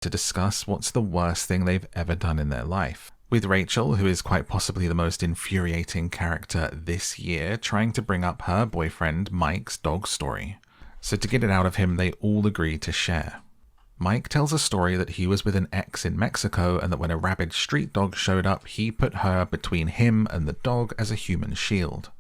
to discuss what's the worst thing they've ever done in their life, with Rachel, who is quite possibly the most infuriating character this year, trying to bring up her boyfriend Mike's dog story. So to get it out of him, they all agree to share. Mike tells a story that he was with an ex in Mexico and that when a rabid street dog showed up, he put her between him and the dog as a human shield.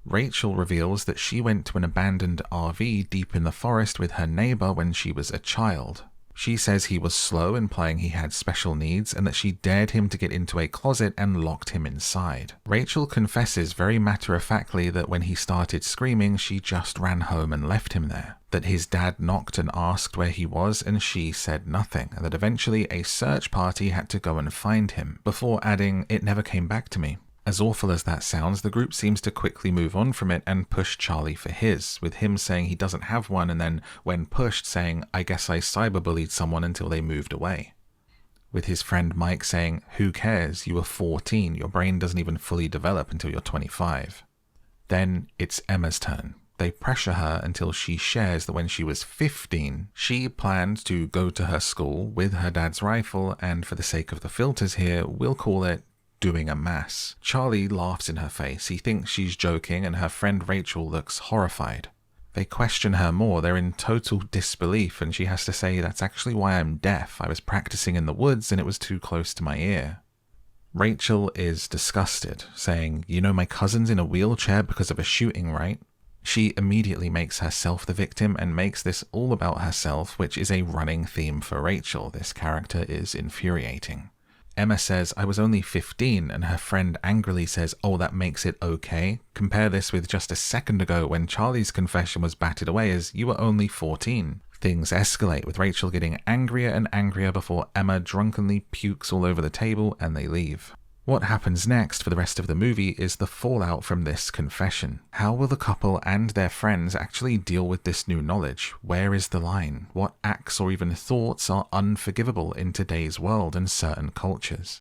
Rachel reveals that she went to an abandoned RV deep in the forest with her neighbor when she was a child. She says he was slow, implying he had special needs, and that she dared him to get into a closet and locked him inside. Rachel confesses very matter-of-factly that when he started screaming, she just ran home and left him there. That his dad knocked and asked where he was, and she said nothing, and that eventually a search party had to go and find him, before adding, "It never came back to me." As awful as that sounds, the group seems to quickly move on from it and push Charlie for his, with him saying he doesn't have one and then, when pushed, saying, "I guess I cyberbullied someone until they moved away." With his friend Mike saying, "Who cares? You were 14, your brain doesn't even fully develop until you're 25. Then it's Emma's turn. They pressure her until she shares that when she was 15, she planned to go to her school with her dad's rifle, and for the sake of the filters here, we'll call it doing a mass. Charlie laughs in her face. He thinks she's joking, and her friend Rachel looks horrified. They question her more. They're in total disbelief, and she has to say, "That's actually why I'm deaf. I was practicing in the woods and it was too close to my ear." Rachel is disgusted, saying, "You know my cousin's in a wheelchair because of a shooting, right?" She immediately makes herself the victim and makes this all about herself, which is a running theme for Rachel. This character is infuriating. Emma says, "I was only 15, and her friend angrily says, "Oh, that makes it okay." Compare this with just a second ago when Charlie's confession was batted away as, "You were only 14. Things escalate, with Rachel getting angrier and angrier before Emma drunkenly pukes all over the table and they leave. What happens next for the rest of the movie is the fallout from this confession. How will the couple and their friends actually deal with this new knowledge? Where is the line? What acts or even thoughts are unforgivable in today's world and certain cultures?